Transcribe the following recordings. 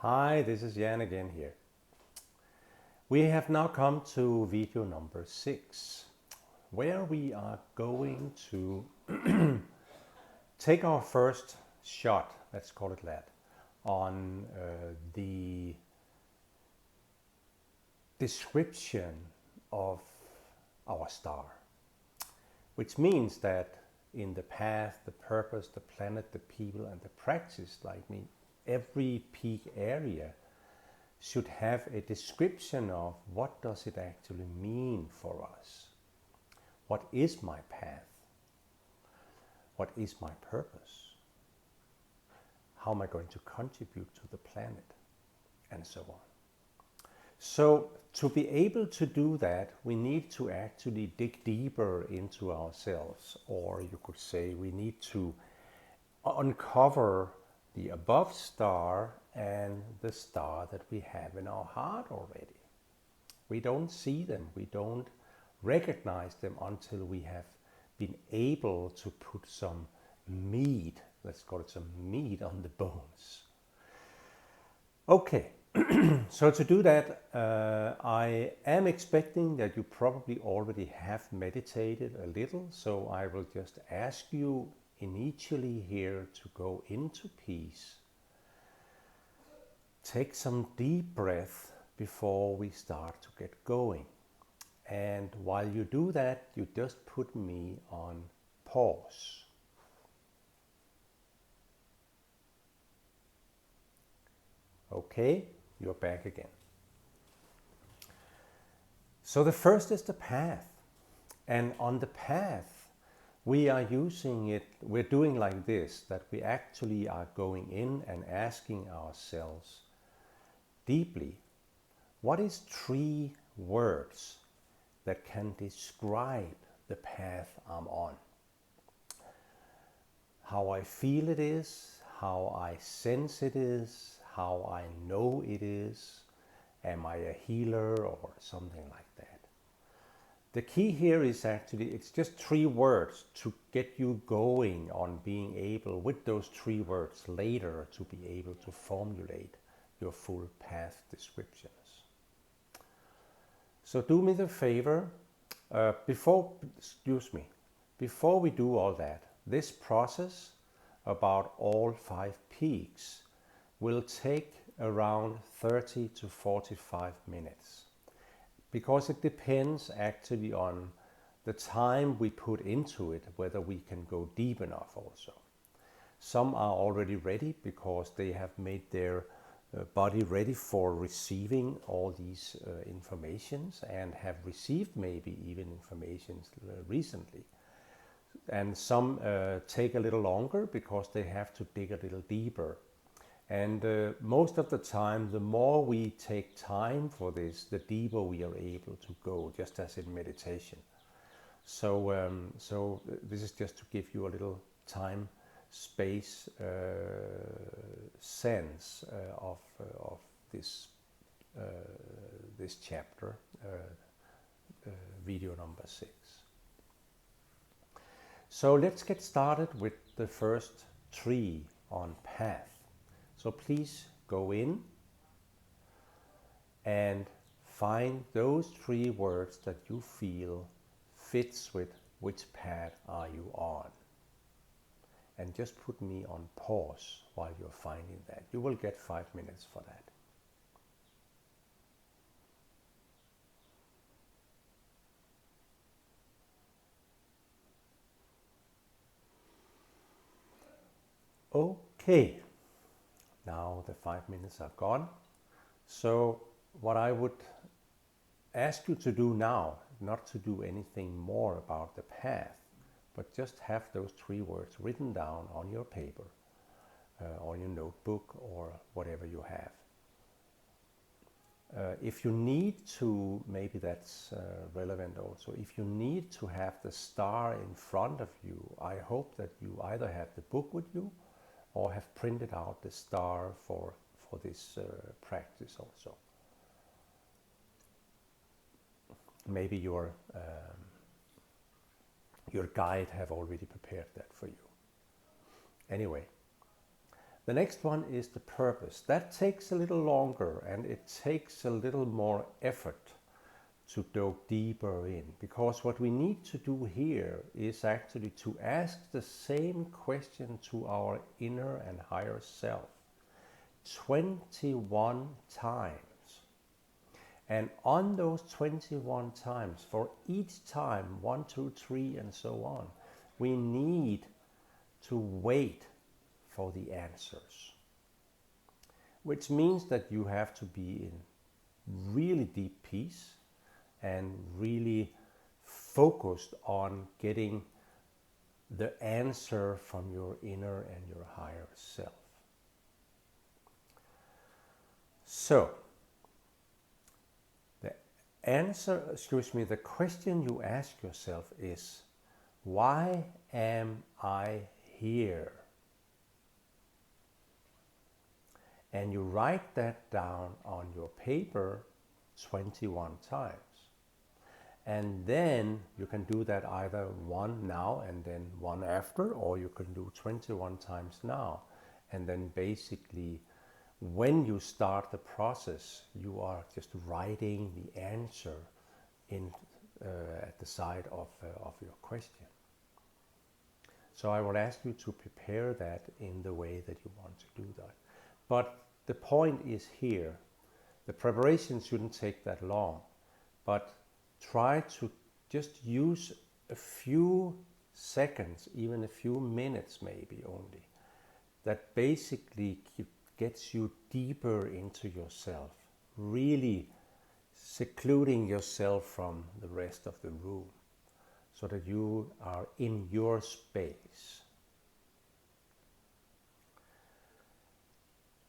Hi, this is Jan again here. We have now come to video number 6, where we are going to take our first shot, let's call it that, on the description of our star, which means that in the path, the purpose, the planet, the people, and the practice, like me, every peak area should have a description of what does it actually mean for us. What is my path? What is my purpose? How am I going to contribute to the planet? And so on. So to be able to do that, we need to actually dig deeper into ourselves, or you could say we need to uncover the above star and the star that we have in our heart already. We don't see them, we don't recognize them until we have been able to put some meat, let's call it some meat on the bones. Okay, so to do that, I am expecting that you probably already have meditated a little, so I will just ask you initially here to go into peace. Take some deep breath before we start to get going. And while you do that, you just put me on pause. Okay, you're back again. So the first is the path. And on the path, we are using it, we're doing like this, that we actually are going in and asking ourselves deeply, what is 3 words that can describe the path I'm on? How I feel it is, how I sense it is, how I know it is, am I a healer or something like that? The key here is actually, it's just 3 words to get you going on being able, with those 3 words later, to be able to formulate your full path descriptions. So do me the favor, before we do all that, this process about all 5 peaks will take around 30 to 45 minutes. Because it depends actually on the time we put into it, whether we can go deep enough also. Some are already ready because they have made their body ready for receiving all these informations and have received maybe even informations recently. And some take a little longer because they have to dig a little deeper. And most of the time, the more we take time for this, the deeper we are able to go, just as in meditation. So this is just to give you a little time, space, sense of this this chapter, video number 6. So let's get started with the first 3 on path. So please go in and find those 3 words that you feel fits with which path are you on. And just put me on pause while you're finding that. You will get 5 minutes for that. Okay. Now the 5 minutes are gone. So what I would ask you to do now, not to do anything more about the path, but just have those 3 words written down on your paper, on your notebook or whatever you have. If you need to, maybe that's relevant also, if you need to have the star in front of you, I hope that you either have the book with you or have printed out the star for this practice also. Maybe your guide have already prepared that for you. Anyway, The next one is the purpose. That takes a little longer and it takes a little more effort to go deeper in, because what we need to do here is actually to ask the same question to our inner and higher self 21 times. And on those 21 times, for each time, 1, 2, 3, and so on, we need to wait for the answers. Which means that you have to be in really deep peace and really focused on getting the answer from your inner and your higher self. So, the question you ask yourself is, why am I here? And you write that down on your paper 21 times. And then you can do that either one now and then one after, or you can do 21 times now. And then basically, when you start the process, you are just writing the answer in at the side of your question. So I would ask you to prepare that in the way that you want to do that. But the point is here, the preparation shouldn't take that long, but try to just use a few seconds, even a few minutes maybe only, that basically gets you deeper into yourself, really secluding yourself from the rest of the room, so that you are in your space.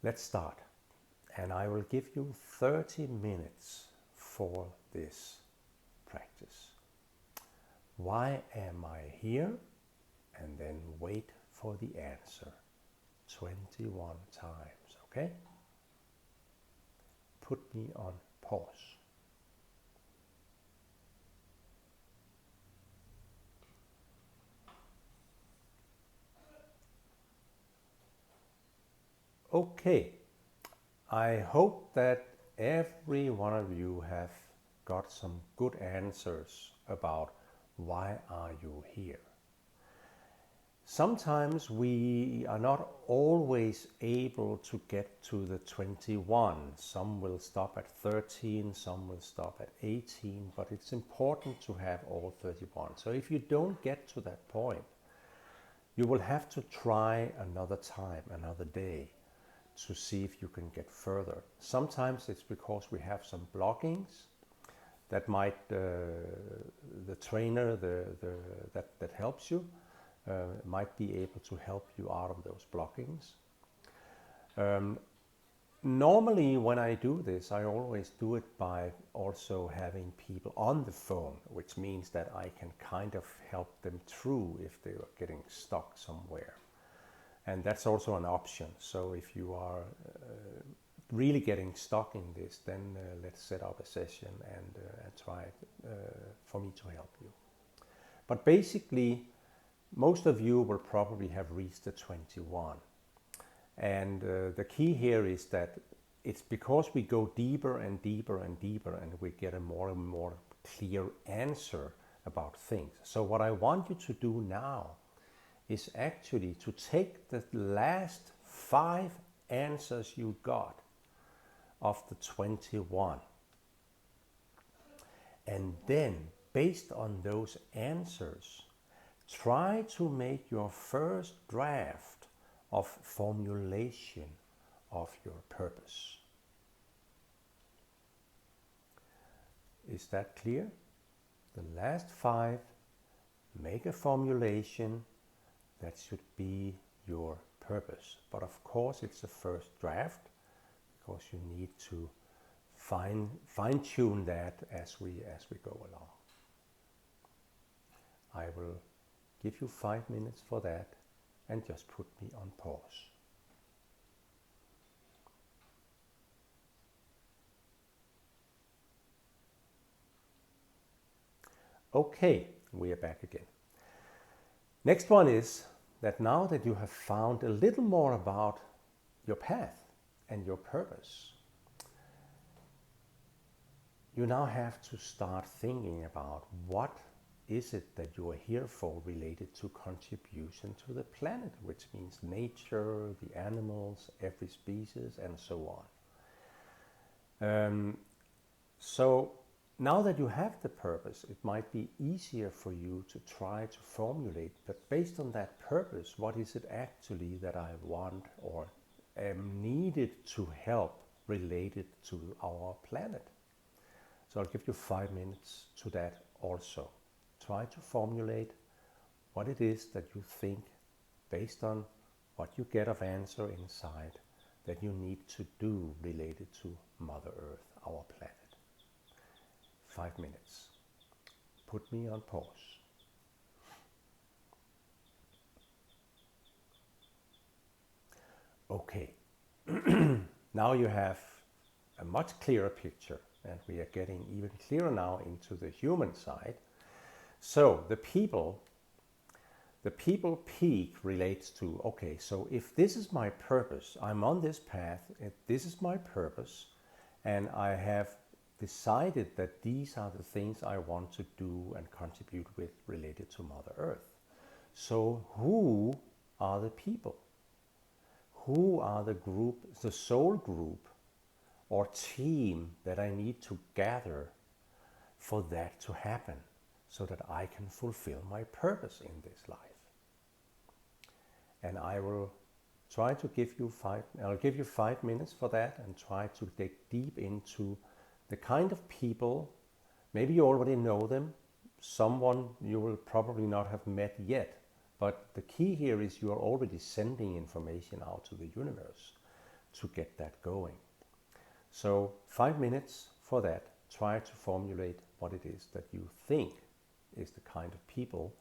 Let's start, and I will give you 30 minutes for this practice. Why am I here? And then wait for the answer 21 times, okay? Put me on pause. Okay, I hope that every one of you have got some good answers about why are you here. Sometimes we are not always able to get to the 21. Some will stop at 13, some will stop at 18, but it's important to have all 31. So if you don't get to that point, you will have to try another time, another day, to see if you can get further. Sometimes it's because we have some blockings that might, the trainer that helps you might be able to help you out of those blockings. Normally when I do this, I always do it by also having people on the phone, which means that I can kind of help them through if they are getting stuck somewhere. And that's also an option. So if you are really getting stuck in this, then let's set up a session and try for me to help you. But basically, most of you will probably have reached the 21. And the key here is that it's because we go deeper and deeper and deeper and we get a more and more clear answer about things. So what I want you to do now is actually to take the last 5 answers you got of the 21. And then, based on those answers, try to make your first draft of formulation of your purpose. Is that clear? The last 5, make a formulation that should be your purpose. But of course it's a first draft, because you need to fine-tune that as we go along. I will give you 5 minutes for that, and just put me on pause. Okay, we are back again. Next one is that now that you have found a little more about your path and your purpose, you now have to start thinking about what is it that you are here for related to contribution to the planet, which means nature, the animals, every species, and so on. So now that you have the purpose, it might be easier for you to try to formulate, but based on that purpose, what is it actually that I want or am needed to help related to our planet? So I'll give you 5 minutes to that also. Try to formulate what it is that you think, based on what you get of answer inside, that you need to do related to Mother Earth, our planet. 5 minutes. Put me on pause. Okay. Now you have a much clearer picture, and we are getting even clearer now into the human side. So the people peak relates to, okay, so if this is my purpose, I'm on this path, if this is my purpose, and I have decided that these are the things I want to do and contribute with related to Mother Earth. So who are the people? Who are the group, the soul group or team that I need to gather for that to happen, so that I can fulfill my purpose in this life? And I will try to give you 5 minutes for that, and try to dig deep into the kind of people. Maybe you already know them, someone you will probably not have met yet, but the key here is you are already sending information out to the universe to get that going. So 5 minutes for that. Try to formulate what it is that you think is the kind of people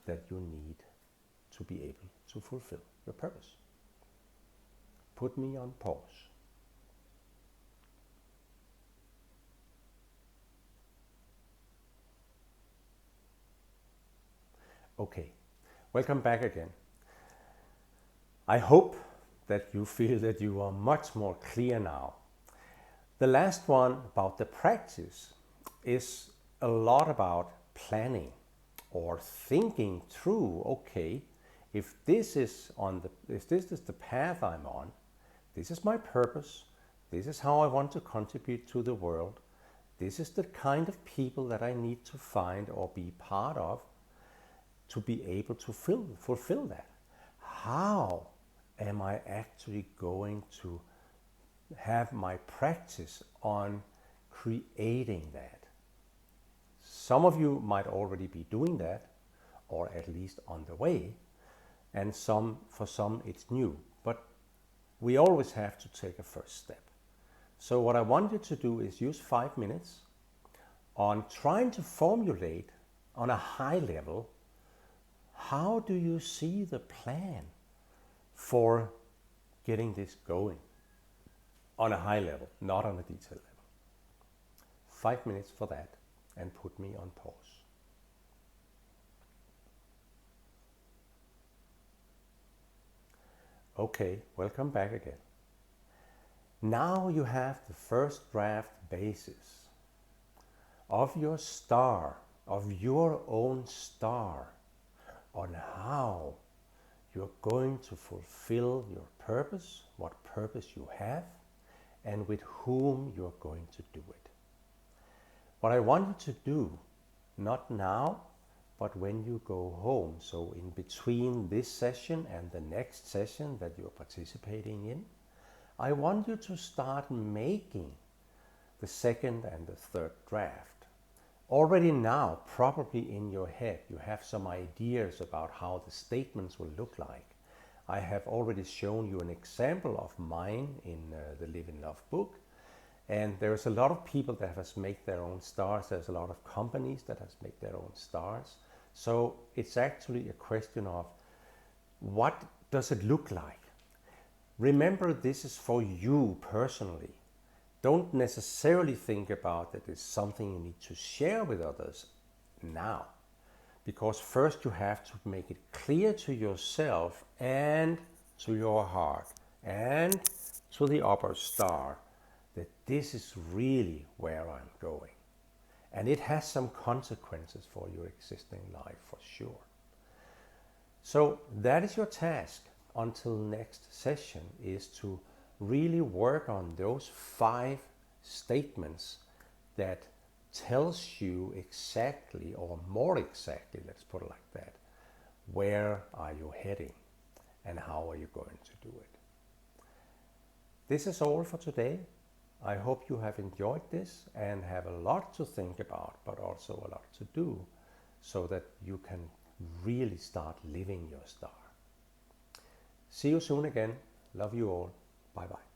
that you need to be able to fulfill your purpose. Put me on pause. Okay, welcome back again. I hope that you feel that you are much more clear now. The last one about the practice is a lot about planning or thinking through, okay, if this is the path I'm on, this is my purpose, this is how I want to contribute to the world, this is the kind of people that I need to find or be part of to be able to fulfill that. How am I actually going to have my practice on creating that? Some of you might already be doing that, or at least on the way, and for some it's new. But we always have to take a first step. So what I want you to do is use 5 minutes on trying to formulate on a high level, how do you see the plan for getting this going? On a high level, not on a detailed level. 5 minutes for that, and put me on pause. Okay, welcome back again. Now you have the first draft basis of your star, of your own star, on how you're going to fulfill your purpose, what purpose you have, and with whom you're going to do it. What I want you to do, not now, but when you go home, so in between this session and the next session that you're participating in, I want you to start making the second and the third draft. Already now, probably in your head, you have some ideas about how the statements will look like. I have already shown you an example of mine in the Live in Love book. And there's a lot of people that have made their own stars. There's a lot of companies that have made their own stars. So it's actually a question of what does it look like? Remember, this is for you personally. Don't necessarily think about that it's something you need to share with others now. Because first you have to make it clear to yourself and to your heart and to the upper star, that this is really where I'm going. And it has some consequences for your existing life for sure. So that is your task until next session, is to really work on those 5 statements that tells you exactly, or more exactly, let's put it like that, where are you heading and how are you going to do it. This is all for today. I hope you have enjoyed this and have a lot to think about, but also a lot to do, so that you can really start living your star. See you soon again. Love you all. Bye bye.